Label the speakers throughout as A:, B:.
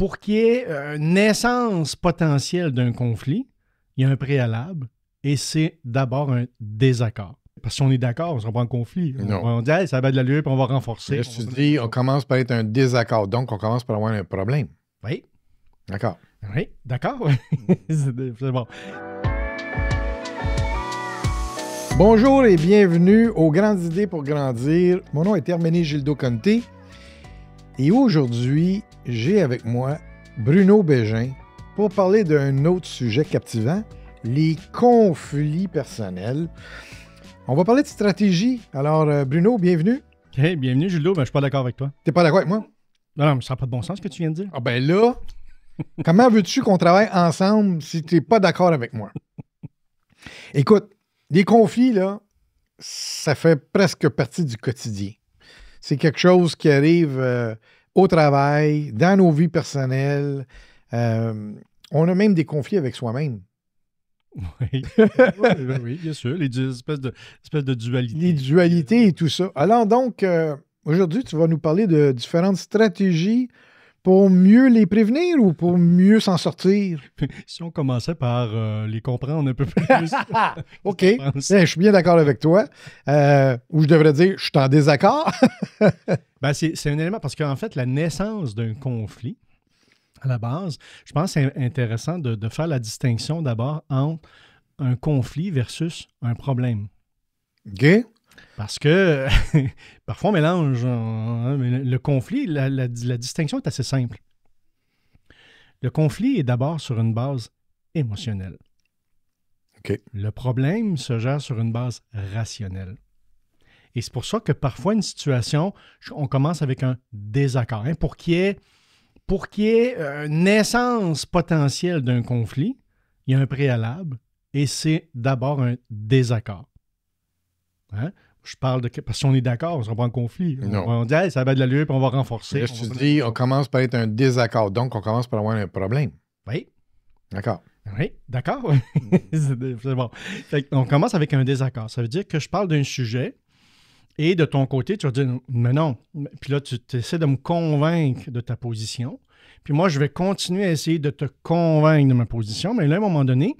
A: pour qu'il y ait naissance potentielle d'un conflit, il y a un préalable et c'est d'abord un désaccord. Parce que si on est d'accord, on ne sera pas en conflit. On dit hey, ça va de l'allure puis on va renforcer.
B: Là, tu dis, on commence par être un désaccord, donc on commence par avoir un problème.
A: Oui.
B: D'accord.
A: Oui, d'accord. C'est bon.
B: Bonjour et bienvenue aux Grandes idées pour grandir. Mon nom est Herméné Gildo-Conte et aujourd'hui, j'ai avec moi Bruno Bégin pour parler d'un autre sujet captivant, les conflits personnels. On va parler de stratégie. Alors, Bruno, bienvenue.
A: Hey, bienvenue, Gildo. Ben, je ne suis pas d'accord avec toi.
B: T'es pas d'accord avec moi?
A: Non, mais ça n'a pas de bon sens ce que tu viens de dire.
B: Ah ben là, comment veux-tu qu'on travaille ensemble si tu n'es pas d'accord avec moi? Écoute, les conflits, là, ça fait presque partie du quotidien. C'est quelque chose qui arrive au travail, dans nos vies personnelles. On a même des conflits avec soi-même.
A: Oui, oui, bien sûr. Les espèces de dualités.
B: Les dualités et tout ça. Alors donc, aujourd'hui, tu vas nous parler de différentes stratégies pour mieux les prévenir ou pour mieux s'en sortir?
A: Si on commençait par les comprendre un peu plus.
B: OK. Je suis bien d'accord avec toi. Ou je devrais dire, je suis en désaccord.
A: Ben, c'est un élément, parce qu'en fait, la naissance d'un conflit, à la base, je pense que c'est intéressant de faire la distinction d'abord entre un conflit versus un problème.
B: OK.
A: Parce que parfois on mélange mais le conflit, la distinction est assez simple. Le conflit est d'abord sur une base émotionnelle.
B: OK.
A: Le problème se gère sur une base rationnelle. Et c'est pour ça que parfois une situation, on commence avec un désaccord. Hein, pour qu'il y ait naissance potentielle d'un conflit, il y a un préalable et c'est d'abord un désaccord. Hein? Je parle de... Parce que si on est d'accord, on ne sera pas en conflit. On dit hey, ça va de l'allure puis on va renforcer.
B: Là, tu dis, on commence par être un désaccord, donc on commence par avoir un problème.
A: Oui.
B: D'accord.
A: Oui, d'accord. C'est bon. Fait on commence avec un désaccord. Ça veut dire que je parle d'un sujet et de ton côté, tu vas dire mais non. Puis là, tu essaies de me convaincre de ta position. Puis moi, je vais continuer à essayer de te convaincre de ma position. Mais là, à un moment donné,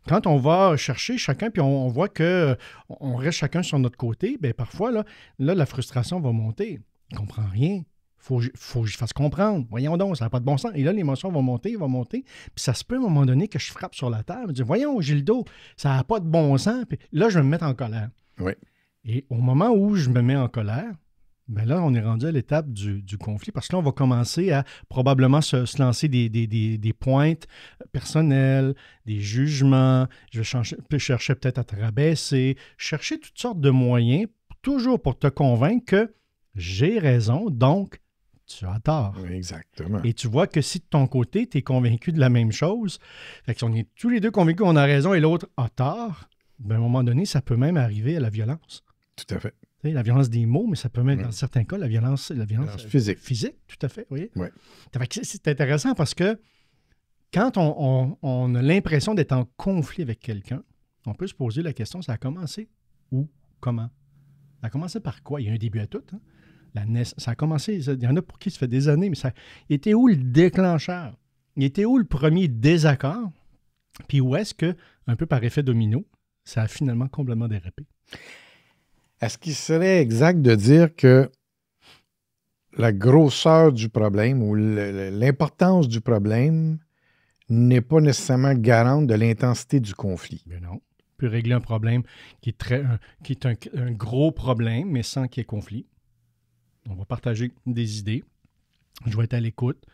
A: quand on va chercher chacun, puis on voit qu'on reste chacun sur notre côté, bien parfois, là, la frustration va monter. Je ne comprends rien. Faut que je fasse comprendre. Voyons donc, ça n'a pas de bon sens. Et là, l'émotion va monter. Puis ça se peut à un moment donné que je frappe sur la table. Je dis, voyons, Gildo, ça n'a pas de bon sens. Puis là, je vais me mettre en colère.
B: Oui.
A: Et au moment où je me mets en colère, bien là, on est rendu à l'étape du conflit parce que là, on va commencer à probablement se lancer des pointes personnelles, des jugements. Je vais chercher peut-être à te rabaisser, chercher toutes sortes de moyens, toujours pour te convaincre que j'ai raison, donc tu as tort.
B: Oui, exactement.
A: Et tu vois que si de ton côté, tu es convaincu de la même chose, fait qu'on est tous les deux convaincus qu'on a raison et l'autre a tort, bien, à un moment donné, ça peut même arriver à la violence.
B: Tout à fait.
A: La violence des mots, mais ça peut même, dans certains cas, la violence
B: physique.
A: Physique, tout à fait, oui.
B: Oui.
A: C'est intéressant parce que quand on a l'impression d'être en conflit avec quelqu'un, on peut se poser la question, ça a commencé où? Comment? Ça a commencé par quoi? Il y a un début à tout. Hein? Ça a commencé, il y en a pour qui ça fait des années, mais il était où le déclencheur? Il était où le premier désaccord? Puis où est-ce que, un peu par effet domino, ça a finalement complètement dérapé?
B: Est-ce qu'il serait exact de dire que la grosseur du problème ou l'importance du problème n'est pas nécessairement garante de l'intensité du conflit?
A: Mais non. On peut régler un problème qui est un gros problème, mais sans qu'il y ait conflit. On va partager des idées. Je vais être à l'écoute.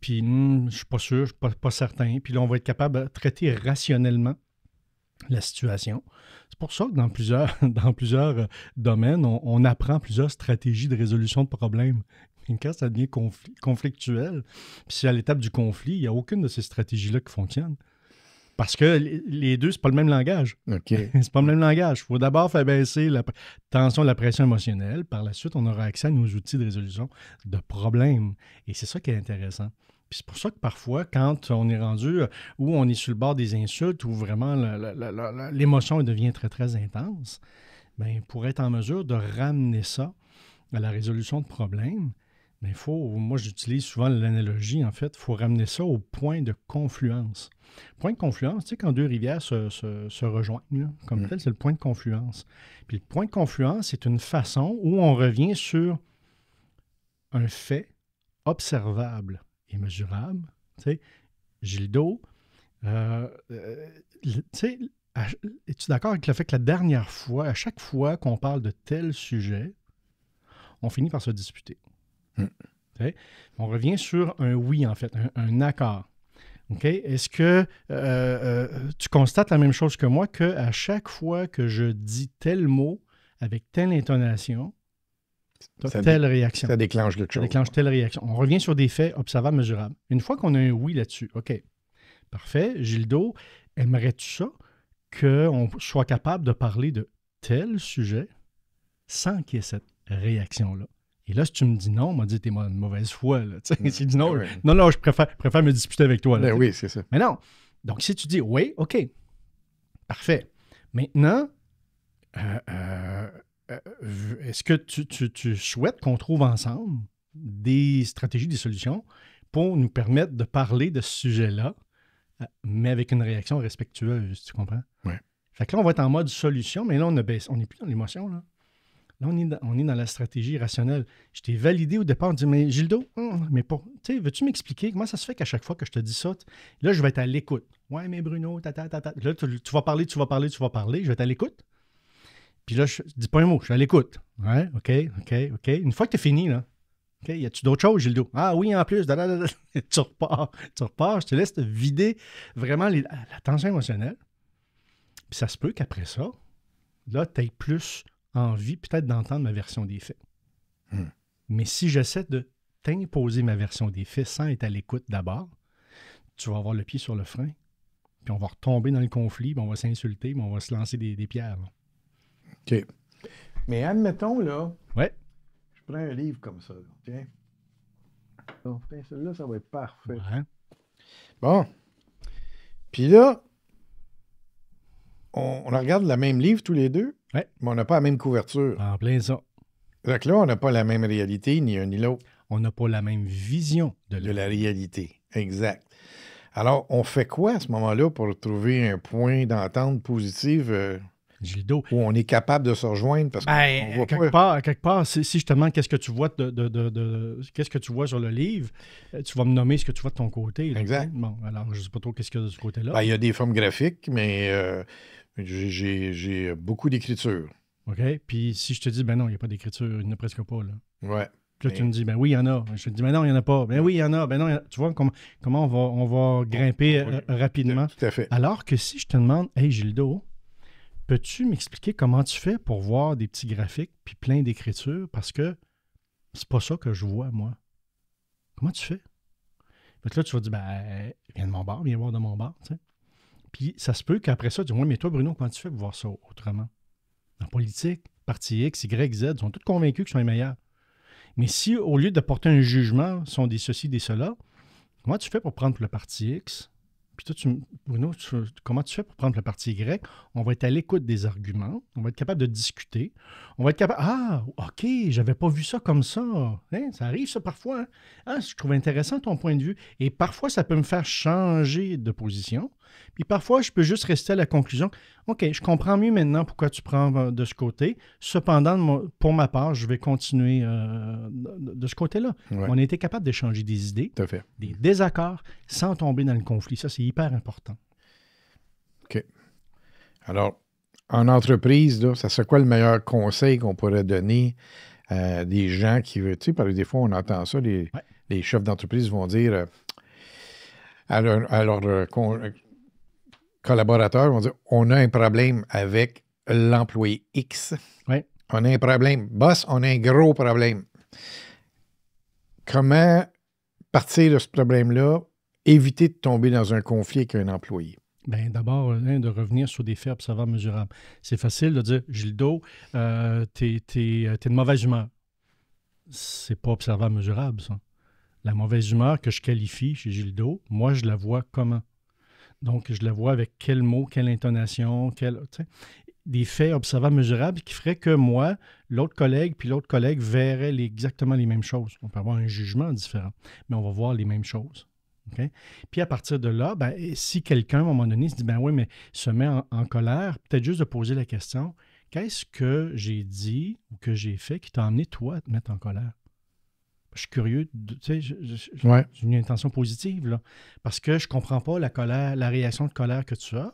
A: Puis, je ne suis pas sûr, je ne suis pas certain. Puis là, on va être capable de traiter rationnellement la situation. C'est pour ça que dans plusieurs domaines, on apprend plusieurs stratégies de résolution de problèmes. Et quand ça devient conflictuel, puis c'est à l'étape du conflit, il n'y a aucune de ces stratégies-là qui fonctionne. Parce que les deux, c'est pas le même langage.
B: OK.
A: C'est pas le même langage. Il faut d'abord faire baisser la tension, la pression émotionnelle. Par la suite, on aura accès à nos outils de résolution de problèmes. Et c'est ça qui est intéressant. Puis c'est pour ça que parfois, quand on est rendu où on est sur le bord des insultes, où vraiment l'émotion devient très, très intense, bien, pour être en mesure de ramener ça à la résolution de problèmes, Mais moi, j'utilise souvent l'analogie, en fait, il faut ramener ça au point de confluence. Point de confluence, tu sais, quand deux rivières se rejoignent, là, comme tel, c'est le point de confluence. Puis le point de confluence, c'est une façon où on revient sur un fait observable et mesurable. Tu sais, Gildo, tu sais, es-tu d'accord avec le fait que la dernière fois, à chaque fois qu'on parle de tel sujet, on finit par se disputer? On revient sur un oui, en fait, un accord. Okay? Est-ce que tu constates la même chose que moi, qu'à chaque fois que je dis tel mot avec telle intonation, tu as telle réaction.
B: Ça déclenche quelque chose.
A: Ça déclenche telle réaction. On revient sur des faits observables, mesurables. Une fois qu'on a un oui là-dessus, OK, parfait. Gildo, aimerais-tu ça qu'on soit capable de parler de tel sujet sans qu'il y ait cette réaction-là? Et là, si tu me dis non, on m'a dit, t'es une mauvaise foi. Là. Si tu dis non, non, je préfère me disputer avec toi. Là,
B: oui, c'est ça.
A: Mais non. Donc, si tu dis oui, OK, parfait. Maintenant, est-ce que tu souhaites qu'on trouve ensemble des stratégies, des solutions pour nous permettre de parler de ce sujet-là, mais avec une réaction respectueuse, tu comprends?
B: Oui.
A: Fait que là, on va être en mode solution, mais là, on n'est plus dans l'émotion, là. Là, on est dans la stratégie rationnelle. Je t'ai validé au départ, on dit, mais Gildo, mais pas. Tu sais, veux-tu m'expliquer comment ça se fait qu'à chaque fois que je te dis ça, là, je vais être à l'écoute. Ouais, mais Bruno, tata. Là, tu vas parler, je vais être à l'écoute. Puis là, je dis pas un mot, je suis à l'écoute. Ouais, OK. Une fois que tu es fini, là, OK, y a-tu d'autres choses, Gildo? Ah oui, en plus, tu repars, je te laisse te vider vraiment la tension émotionnelle. Puis ça se peut qu'après ça, là, tu aies plus envie peut-être d'entendre ma version des faits. Mais si j'essaie de t'imposer ma version des faits sans être à l'écoute d'abord, tu vas avoir le pied sur le frein, puis on va retomber dans le conflit, puis on va s'insulter, puis on va se lancer des pierres. Là.
B: OK. Mais admettons, là,
A: ouais.
B: Je prends un livre comme ça. Là. Tiens. Bon, celui-là, ça va être parfait.
A: Ouais.
B: Bon. Puis là, on regarde le même livre tous les deux,
A: ouais.
B: Mais on n'a pas la même couverture.
A: En plein ça.
B: Donc là, on n'a pas la même réalité, ni un ni l'autre.
A: On n'a pas la même vision
B: de la réalité. Exact. Alors, on fait quoi à ce moment-là pour trouver un point d'entente positive
A: Gildo,
B: où on est capable de se rejoindre? Parce qu'on voit
A: quelque part, si je te demande qu'est-ce que tu vois qu'est-ce que tu vois sur le livre, tu vas me nommer ce que tu vois de ton côté. Là.
B: Exact.
A: Bon, alors je ne sais pas trop qu'est-ce qu'il y a de ce côté-là.
B: Il y a des formes graphiques, mais j'ai beaucoup d'écriture.
A: OK. Puis si je te dis, ben non, il n'y a pas d'écriture, il n'y en a presque pas. Là.
B: Ouais.
A: Puis là, tu me dis, ben oui, il y en a. Je te dis, ben non, il n'y en a pas. Ben oui, il y en a. Ben non, tu vois comment on va grimper rapidement.
B: Tout à fait.
A: Alors que si je te demande, hey Gildo, peux-tu m'expliquer comment tu fais pour voir des petits graphiques puis plein d'écritures? Parce que c'est pas ça que je vois, moi. Comment tu fais? Fait que là, tu vas dire, ben, viens de mon bar, viens voir de mon bar, tu sais. Puis ça se peut qu'après ça, tu dis, ouais, mais toi, Bruno, comment tu fais pour voir ça autrement? En politique, parti X, Y, Z, ils sont tous convaincus qu'ils sont les meilleurs. Mais si, au lieu de porter un jugement, sont des ceci, des cela, comment tu fais pour prendre le parti X? Puis toi, Bruno, comment tu fais pour prendre le parti Y? On va être à l'écoute des arguments. On va être capable de discuter. On va être capable... Ah, OK, j'avais pas vu ça comme ça. Hein? Ça arrive, ça, parfois. Hein? Ah, je trouve intéressant ton point de vue. Et parfois, ça peut me faire changer de position. Puis parfois, je peux juste rester à la conclusion. OK, je comprends mieux maintenant pourquoi tu prends de ce côté. Cependant, pour ma part, je vais continuer de ce côté-là.
B: Ouais.
A: On a été capable d'échanger des idées,
B: tout à fait.
A: Des désaccords, sans tomber dans le conflit. Ça, c'est hyper important.
B: OK. Alors, en entreprise, là, ça serait quoi le meilleur conseil qu'on pourrait donner à des gens qui veulent... Tu sais, des fois, on entend ça, les chefs d'entreprise vont dire à leurs collaborateurs, vont dire, on a un problème avec l'employé X.
A: Oui.
B: On a un problème. Boss, on a un gros problème. Comment partir de ce problème-là, éviter de tomber dans un conflit avec un employé?
A: Bien, d'abord, de revenir sur des faits observables mesurables. C'est facile de dire, Gildo, t'es de mauvaise humeur. C'est pas observable mesurable, ça. La mauvaise humeur que je qualifie chez Gildo, moi, je la vois comment? Donc, je la vois avec quel mot, quelle intonation, des faits observables, mesurables qui feraient que moi, l'autre collègue verraient exactement les mêmes choses. On peut avoir un jugement différent, mais on va voir les mêmes choses. Okay? Puis à partir de là, ben, si quelqu'un, à un moment donné, se dit, ben oui, mais se met en colère, peut-être juste de poser la question, qu'est-ce que j'ai dit ou que j'ai fait qui t'a amené, toi, à te mettre en colère? Je suis curieux, tu sais, j'ai une intention positive, là, parce que je ne comprends pas la colère, la réaction de colère que tu as,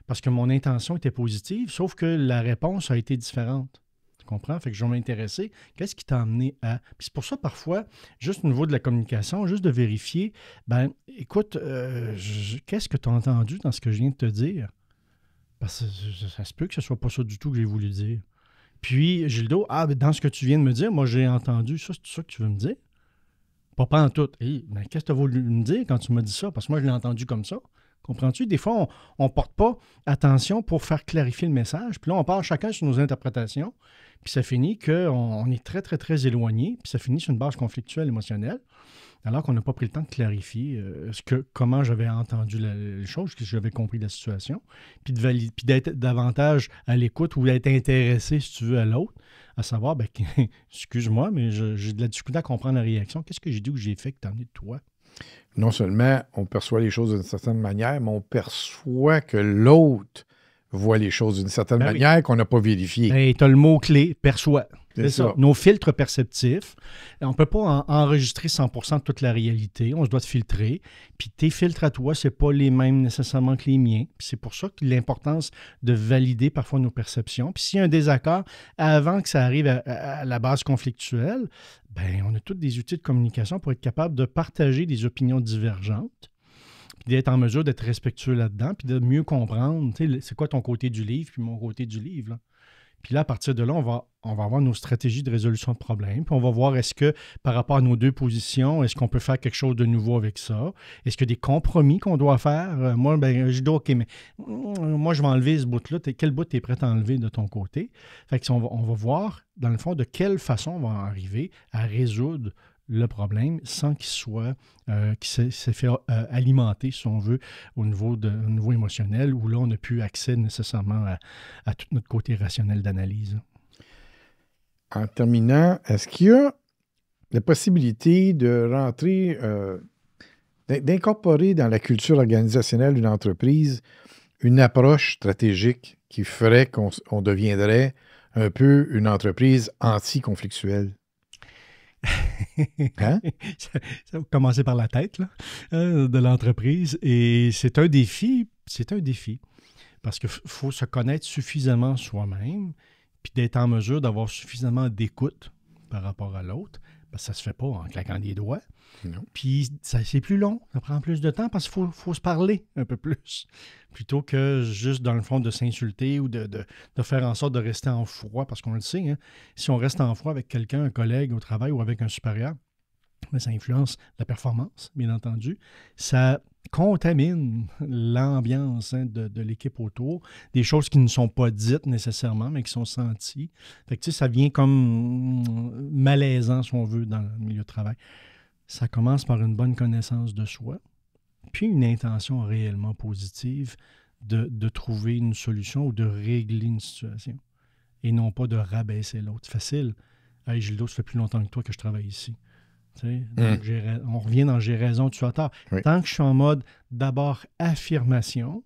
A: parce que mon intention était positive, sauf que la réponse a été différente. Tu comprends? Fait que je vais m'intéresser. Qu'est-ce qui t'a amené à... Puis c'est pour ça, parfois, juste au niveau de la communication, juste de vérifier, ben, écoute, qu'est-ce que tu as entendu dans ce que je viens de te dire? Parce que ça se peut que ce ne soit pas ça du tout que j'ai voulu dire. Puis, Gildo, dans ce que tu viens de me dire, moi, j'ai entendu ça, c'est ça que tu veux me dire? Pas en tout. Hey, mais qu'est-ce que tu as voulu me dire quand tu m'as dit ça? Parce que moi, je l'ai entendu comme ça. Comprends-tu? Des fois, on ne porte pas attention pour faire clarifier le message. Puis là, on part chacun sur nos interprétations. Puis ça finit qu'on est très, très, très éloigné. Puis ça finit sur une base conflictuelle émotionnelle. Alors qu'on n'a pas pris le temps de clarifier comment j'avais entendu les choses, que j'avais compris la situation, puis d'être davantage à l'écoute ou d'être intéressé, si tu veux, à l'autre, à savoir, ben, excuse-moi, mais j'ai de la difficulté à comprendre la réaction. Qu'est-ce que j'ai dit ou que j'ai fait que t'as amené de toi?
B: Non seulement on perçoit les choses d'une certaine manière, mais on perçoit que l'autre voit les choses d'une certaine manière qu'on n'a pas vérifiée.
A: Hey, tu as le mot-clé, perçoit. C'est ça. Nos filtres perceptifs, on ne peut pas enregistrer 100% de toute la réalité. On se doit te filtrer. Puis tes filtres à toi, ce n'est pas les mêmes nécessairement que les miens. Puis c'est pour ça que l'importance de valider parfois nos perceptions. Puis s'il y a un désaccord, avant que ça arrive à la base conflictuelle, ben on a tous des outils de communication pour être capable de partager des opinions divergentes, puis d'être en mesure d'être respectueux là-dedans, puis de mieux comprendre, tu sais, c'est quoi ton côté du livre, puis mon côté du livre, là. Puis là, à partir de là, on va avoir nos stratégies de résolution de problèmes. Puis on va voir est-ce que, par rapport à nos deux positions, est-ce qu'on peut faire quelque chose de nouveau avec ça? Est-ce qu'il y a des compromis qu'on doit faire? Moi, ben, je dis, OK, mais moi, je vais enlever ce bout-là. Quel bout tu es prêt à enlever de ton côté? Fait que on va voir, dans le fond, de quelle façon on va arriver à résoudre le problème sans qu'il soit, qu'il s'est fait alimenter, si on veut, au niveau émotionnel, où là, on n'a plus accès nécessairement à tout notre côté rationnel d'analyse.
B: En terminant, est-ce qu'il y a la possibilité de rentrer, d'incorporer dans la culture organisationnelle d'une entreprise une approche stratégique qui ferait qu'on deviendrait un peu une entreprise anti-conflictuelle? Hein?
A: Ça va commencer par la tête là, de l'entreprise. Et c'est un défi. Parce qu'il faut se connaître suffisamment soi-même, puis d'être en mesure d'avoir suffisamment d'écoute par rapport à l'autre. Parce que ça ne se fait pas en claquant des doigts.
B: Non.
A: Puis c'est plus long, ça prend plus de temps parce qu'il faut se parler un peu plus. Plutôt que juste, dans le fond, de s'insulter ou de faire en sorte de rester en froid. Parce qu'on le sait, hein, si on reste en froid avec quelqu'un, un collègue au travail ou avec un supérieur, ben, ça influence la performance, bien entendu. Ça contamine l'ambiance de l'équipe autour, des choses qui ne sont pas dites nécessairement, mais qui sont senties. Fait que, tu sais, ça vient comme malaisant, si on veut, dans le milieu de travail. Ça commence par une bonne connaissance de soi, puis une intention réellement positive de trouver une solution ou de régler une situation, et non pas de rabaisser l'autre. C'est facile. Hey, Gildo, ça fait plus longtemps que toi que je travaille ici. Donc, on revient dans j'ai raison, tu as tort.
B: Oui.
A: Tant que je suis en mode d'abord affirmation,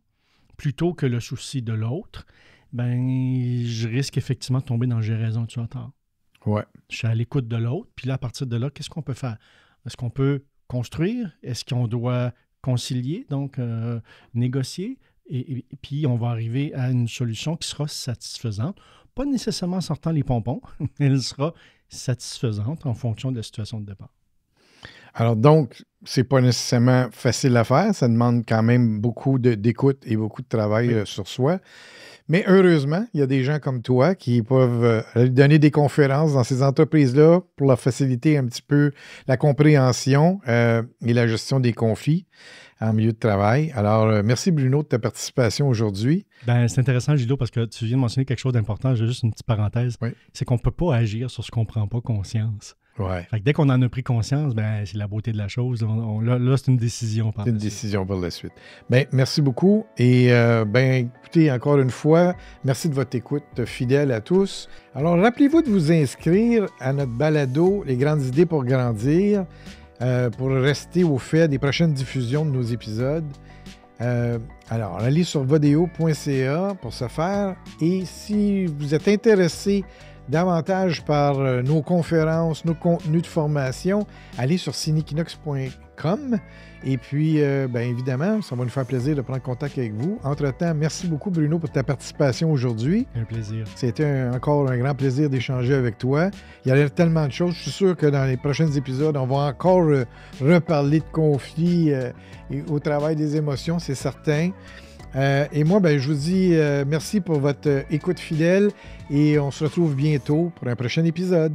A: plutôt que le souci de l'autre, ben je risque effectivement de tomber dans j'ai raison, tu as tort.
B: Ouais.
A: Je suis à l'écoute de l'autre, puis là, à partir de là, qu'est-ce qu'on peut faire? Est-ce qu'on peut construire? Est-ce qu'on doit concilier, donc négocier? Et puis, on va arriver à une solution qui sera satisfaisante. Pas nécessairement en sortant les pompons, mais elle sera satisfaisante en fonction de la situation de départ.
B: Alors donc, c'est pas nécessairement facile à faire. Ça demande quand même beaucoup d'écoute et beaucoup de travail sur soi. Mais heureusement, il y a des gens comme toi qui peuvent donner des conférences dans ces entreprises-là pour leur faciliter un petit peu la compréhension et la gestion des conflits en milieu de travail. Alors, merci Bruno de ta participation aujourd'hui.
A: Ben, c'est intéressant, Gildo, parce que tu viens de mentionner quelque chose d'important. J'ai juste une petite parenthèse.
B: Oui.
A: C'est qu'on ne peut pas agir sur ce qu'on ne prend pas conscience.
B: Ouais.
A: Fait que dès qu'on en a pris conscience, ben, c'est la beauté de la chose. Là, c'est une décision.
B: C'est une décision pour la suite. Ben, merci beaucoup. Et ben, écoutez, encore une fois, merci de votre écoute fidèle à tous. Alors, rappelez-vous de vous inscrire à notre balado Les grandes idées pour grandir, pour rester au fait des prochaines diffusions de nos épisodes. Alors, allez sur vodeo.ca pour ce faire. Et si vous êtes intéressé davantage par nos conférences, nos contenus de formation, allez sur cinekinox.com. Et puis, bien évidemment, ça va nous faire plaisir de prendre contact avec vous. Entre-temps, merci beaucoup, Bruno, pour ta participation aujourd'hui.
A: Un plaisir.
B: C'était encore un grand plaisir d'échanger avec toi. Il y a tellement de choses. Je suis sûr que dans les prochains épisodes, on va encore reparler de conflits et au travail des émotions, c'est certain. Et moi, ben, je vous dis merci pour votre écoute fidèle et on se retrouve bientôt pour un prochain épisode.